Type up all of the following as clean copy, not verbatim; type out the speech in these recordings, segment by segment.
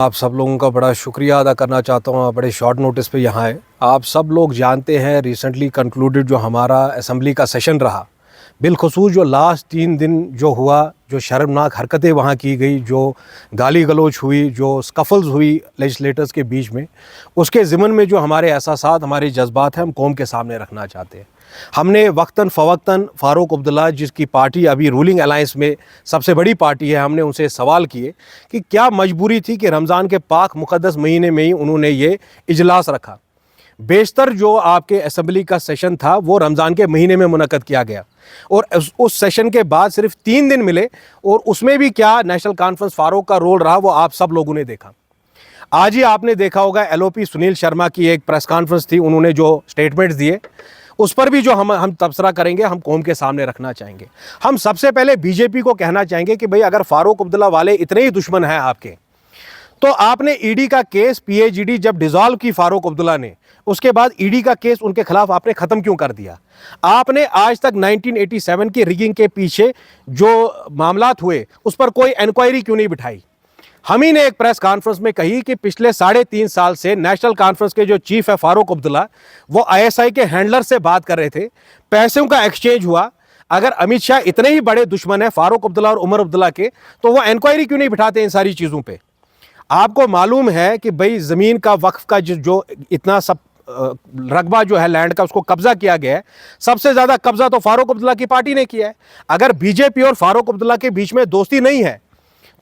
आप सब लोगों का बड़ा शुक्रिया अदा करना चाहता हूँ। आप बड़े शॉर्ट नोटिस पे यहाँ आए। आप सब लोग जानते हैं रिसेंटली कंक्लूडेड जो हमारा असेंबली का सेशन रहा, बिलखसूस जो लास्ट 3 दिन जो हुआ, जो शर्मनाक हरकतें वहाँ की गई, जो गाली गलौज हुई, जो स्कफल्स हुई लेजिस्लेटर्स के बीच में, उसके ज़िमन में जो हमारे एहसासात, हमारे जज्बात हैं, हम कौम के सामने रखना चाहते हैं। हमने वक्तन फ़वक्तन फ़ारूक अब्दुल्ला, जिसकी पार्टी अभी रूलिंग अलायंस में सबसे बड़ी पार्टी है, हमने उनसे सवाल किए कि क्या मजबूरी थी कि रमज़ान के पाक मुक़द्दस महीने में ही उन्होंने ये इजलास रखा। बेशतर जो आपके असेंबली का सेशन था वो रमज़ान के महीने में मुनक़द किया गया और उस सेशन के बाद सिर्फ 3 दिन मिले और उसमें भी क्या नेशनल कॉन्फ्रेंस फ़ारूक का रोल रहा वो आप सब लोगों ने देखा। आज ही आपने देखा होगा LOP सुनील शर्मा की एक प्रेस कॉन्फ्रेंस थी, उन्होंने जो स्टेटमेंट्स दिए उस पर भी जो हम तबसरा करेंगे, हम कौम के सामने रखना चाहेंगे। हम सबसे पहले बीजेपी को कहना चाहेंगे कि भाई अगर फ़ारूक अब्दुल्ला वाले इतने ही दुश्मन हैं आपके, तो आपने ईडी का केस PAGD जब डिसॉल्व की फ़ारूक अब्दुल्ला ने, उसके बाद ईडी का केस उनके खिलाफ आपने ख़त्म क्यों कर दिया? आपने आज तक 1987 की रिगिंग के पीछे जो मामलात हुए उस पर कोई इंक्वायरी क्यों नहीं बिठाई? हम ही ने एक प्रेस कॉन्फ्रेंस में कही कि पिछले 3.5 साल से नेशनल कॉन्फ्रेंस के जो चीफ है फ़ारूक अब्दुल्ला, वो ISI के हैंडलर से बात कर रहे थे, पैसों का एक्सचेंज हुआ। अगर अमित शाह इतने ही बड़े दुश्मन है फ़ारूक अब्दुल्ला और उमर अब्दुल्ला के, तो वो इंक्वायरी क्यों नहीं बिठाते इन सारी चीज़ों पे? आपको मालूम है कि भाई ज़मीन का वक्फ का जो इतना सब रकबा जो है लैंड का, उसको कब्जा किया गया है, सबसे ज़्यादा कब्जा तो फ़ारूक अब्दुल्ला की पार्टी ने किया है। अगर बीजेपी और फ़ारूक अब्दुल्ला के बीच में दोस्ती नहीं है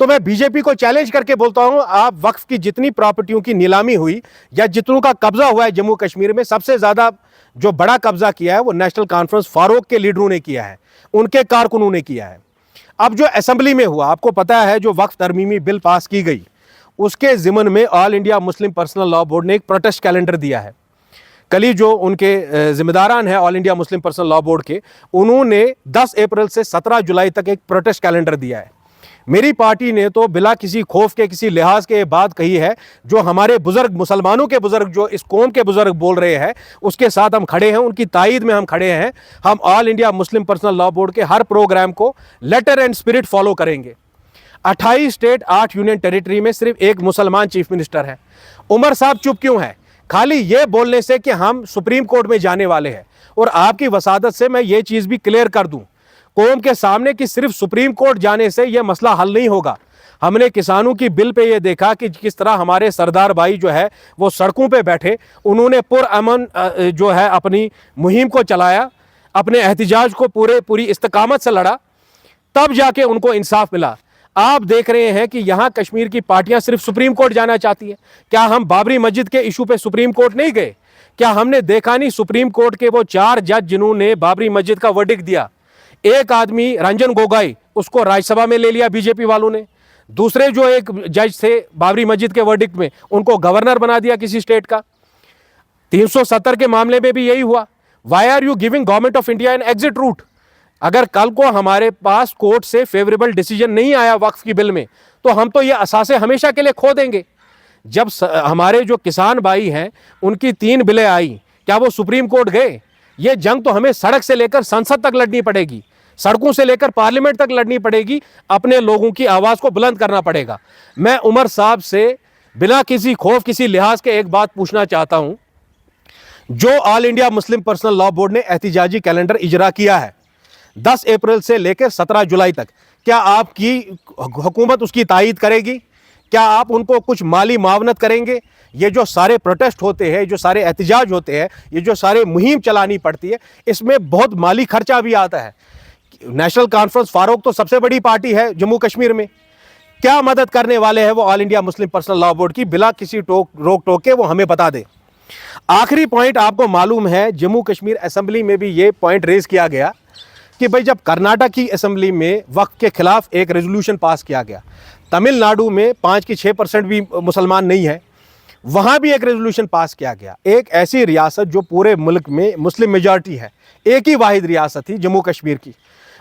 तो मैं बीजेपी को चैलेंज करके बोलता हूं, आप वक्फ की जितनी प्रॉपर्टियों की नीलामी हुई या जितनों का कब्जा हुआ है जम्मू कश्मीर में, सबसे ज़्यादा जो बड़ा कब्जा किया है वो नेशनल कॉन्फ्रेंस फ़ारूक के लीडरों ने किया है, उनके कारकुनों ने किया है। अब जो असेंबली में हुआ, आपको पता है जो वक्फ तरमीमी बिल पास की गई, उसके ज़िमन में all India Muslim personal law board ने एक प्रोटेस्ट कैलेंडर दिया है। कल ही जो उनके जिम्मेदारान हैं all India Muslim personal law board के, उन्होंने 10 अप्रैल से 17 जुलाई तक एक प्रोटेस्ट कैलेंडर दिया है। मेरी पार्टी ने तो बिला किसी खौफ के, किसी लिहाज के बात कही है, जो हमारे बुजुर्ग, मुसलमानों के बुजुर्ग, जो इस कौम के बुजुर्ग बोल रहे हैं, उसके साथ हम खड़े हैं, उनकी तायद में हम खड़े हैं। हम all India Muslim personal law board के हर प्रोग्राम को लेटर एंड स्पिरिट फॉलो करेंगे। 28 स्टेट, 8 यूनियन टेरिटरी में सिर्फ एक मुसलमान चीफ मिनिस्टर है। उमर साहब चुप क्यों है? खाली ये बोलने से कि हम सुप्रीम कोर्ट में जाने वाले हैं। और आपकी वसादत से मैं ये चीज़ भी क्लियर कर दूं कौम के सामने कि सिर्फ सुप्रीम कोर्ट जाने से यह मसला हल नहीं होगा। हमने किसानों की बिल पे ये देखा कि किस तरह हमारे सरदार भाई जो है वो सड़कों पे बैठे, उन्होंने पुरअमन जो है अपनी मुहिम को चलाया, अपने एहतिजाज को पूरी इस्तकामत से लड़ा, तब जाके उनको इंसाफ मिला। आप देख रहे हैं कि यहाँ कश्मीर की पार्टियां सिर्फ सुप्रीम कोर्ट जाना चाहती हैं। क्या हम बाबरी मस्जिद के इशू पे सुप्रीम कोर्ट नहीं गए? क्या हमने देखा नहीं सुप्रीम कोर्ट के वो 4 जज जिन्होंने बाबरी मस्जिद का वर्डिक्ट दिया? एक आदमी रंजन गोगोई, उसको राज्यसभा में ले लिया बीजेपी वालों ने। दूसरे जो एक जज थे बाबरी मस्जिद के वर्डिक्ट में, उनको गवर्नर बना दिया किसी स्टेट का। 370 के मामले में भी यही हुआ। Why are you giving government of India an exit route? अगर कल को हमारे पास कोर्ट से फेवरेबल डिसीजन नहीं आया वक्फ की बिल में, तो हम तो ये असासे हमेशा के लिए खो देंगे। जब हमारे जो किसान भाई हैं उनकी 3 बिलें आई, क्या वो सुप्रीम कोर्ट गए? ये जंग तो हमें सड़क से लेकर संसद तक लड़नी पड़ेगी, सड़कों से लेकर पार्लियामेंट तक लड़नी पड़ेगी, अपने लोगों की आवाज़ को बुलंद करना पड़ेगा। मैं उमर साहब से बिना किसी खौफ, किसी लिहाज के एक बात पूछना चाहता हूं। जो all India Muslim personal law board ने एहतिजाजी कैलेंडर इजरा किया है 10 अप्रैल से लेकर 17 जुलाई तक, क्या आपकी हुकूमत उसकी तायद करेगी? क्या आप उनको कुछ माली मावनत करेंगे? ये जो सारे प्रोटेस्ट होते हैं, जो सारे एहतिजाज होते हैं, ये जो सारे मुहिम चलानी पड़ती है, इसमें बहुत माली खर्चा भी आता है। नेशनल कॉन्फ्रेंस फ़ारूक तो सबसे बड़ी पार्टी है जम्मू कश्मीर में, क्या मदद करने वाले हैं वो all India Muslim personal law board की? बिला किसी रोक टोक के वो हमें बता दें। आखिरी पॉइंट, आपको मालूम है जम्मू कश्मीर असेंबली में भी ये पॉइंट रेज किया गया कि भाई जब कर्नाटक की असेंबली में वक्फ के खिलाफ एक रेजोल्यूशन पास किया गया, तमिलनाडु में 5 की 6% भी मुसलमान नहीं है, वहाँ भी एक रेजोल्यूशन पास किया गया। एक ऐसी रियासत जो पूरे मुल्क में मुस्लिम मेजॉरिटी है, एक ही वाहिद रियासत थी जम्मू कश्मीर की,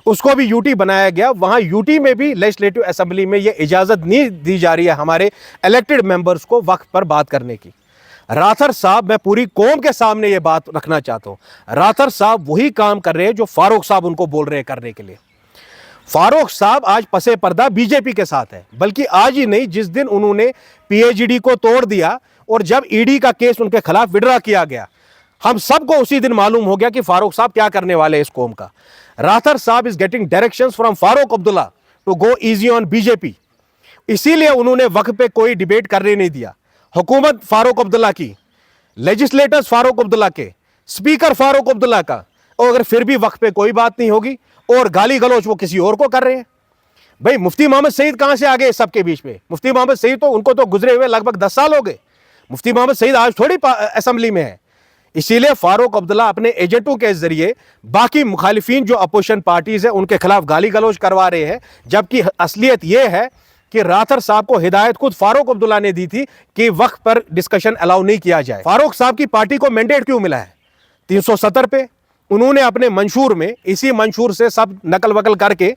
उसको भी यूटी बनाया गया। वहाँ यूटी में भी लेजिस्लेटिव असेंबली में ये इजाज़त नहीं दी जा रही है हमारे इलेक्टेड मेंबर्स को वक्फ पर बात करने की। राथर साहब, मैं पूरी कौम के सामने ये बात रखना चाहता हूँ, राथर साहब वही काम कर रहे हैं जो फ़ारूक साहब उनको बोल रहे हैं करने के लिए। फारूक साहब आज पसे पर्दा बीजेपी के साथ है, बल्कि आज ही नहीं, जिस दिन उन्होंने पीएचडी को तोड़ दिया और जब ईडी का केस उनके खिलाफ विड्रॉ किया गया, हम सबको उसी दिन मालूम हो गया कि फारूक साहब क्या करने वाले इस कौम का। राथर साहब is getting directions from Farooq Abdullah to go easy on BJP. इसीलिए उन्होंने वक्त पे कोई डिबेट करने नहीं दिया। हुकूमत फारूक अब्दुल्ला की, लेजिस्लेटर्स फारूक अब्दुल्ला के, स्पीकर फारूक अब्दुल्ला का, और अगर फिर भी वक्त पे कोई बात नहीं होगी और गाली गलौज वो किसी और को कर रहे हैं। भाई मुफ्ती मोहम्मद सईद कहां से आ गए सबके बीच में? मुफ्ती मोहम्मद सईद तो उनको तो गुजरे हुए लगभग 10 साल हो गए। मुफ्ती मोहम्मद सईद आज थोड़ी असेंबली में है। इसीलिए फारूक अब्दुल्ला अपने एजेंटों के जरिए बाकी मुखालिफिन जो अपोजिशन पार्टीज है उनके खिलाफ गाली गलौज करवा रहे हैं, जबकि असलियत यह है कि राथर साहब को हिदायत खुद फारूक अब्दुल्ला ने दी थी कि वक्त पर डिस्कशन अलाउ नहीं किया जाए। फारूक साहब की पार्टी को मैंडेट क्यों मिला है? 370 पे। उन्होंने अपने मंशूर में, इसी मंशूर से सब नकल वकल करके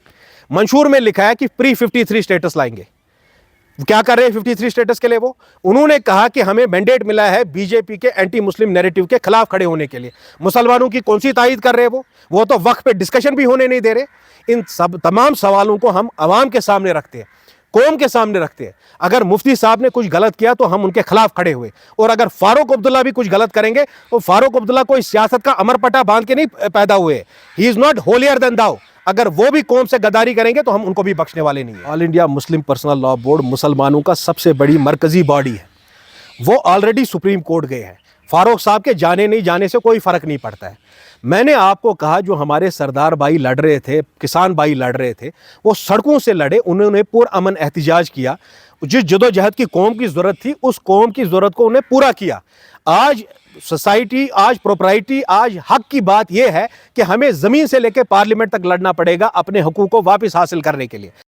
मंशूर में लिखा है कि प्री 53 स्टेटस लाएंगे। क्या कर रहे हैं 53 स्टेटस के लिए? वो उन्होंने कहा कि हमें मैंडेट मिला है बीजेपी के एंटी मुस्लिम नैरेटिव के खिलाफ खड़े होने के लिए। मुसलमानों की कौन सी तायद कर रहे हैं? वो तो वक्त पे डिस्कशन भी होने नहीं दे रहे। इन सब तमाम सवालों को हम अवाम के सामने रखते हैं, कौम के सामने रखते हैं। अगर मुफ्ती साहब ने कुछ गलत किया तो हम उनके खिलाफ खड़े हुए, और अगर फारूक अब्दुल्ला भी कुछ गलत करेंगे तो फारूक अब्दुल्ला कोई सियासत का अमरपटा बांध के नहीं पैदा हुए। He is not holier than thou. अगर वो भी कौम से गद्दारी करेंगे तो हम उनको भी बख्शने वाले नहीं हैं। All India Muslim personal law board मुसलमानों का सबसे बड़ी मरकजी बॉडी है। वो ऑलरेडी सुप्रीम कोर्ट गए हैं। फारूक साहब के जाने नहीं जाने से कोई फर्क नहीं पड़ता है। मैंने आपको कहा, जो हमारे सरदार भाई लड़ रहे थे, किसान भाई लड़ रहे थे, वो सड़कों से लड़े, उन्होंने पुरअमन एहतिजाज किया। जिस जदोजहद की कौम की ज़रूरत थी, उस कौम की ज़रूरत को उन्हें पूरा किया। आज सोसाइटी, आज प्रोपराइटी, आज हक की बात यह है कि हमें ज़मीन से लेकर पार्लियामेंट तक लड़ना पड़ेगा अपने हकूक़ को वापस हासिल करने के लिए।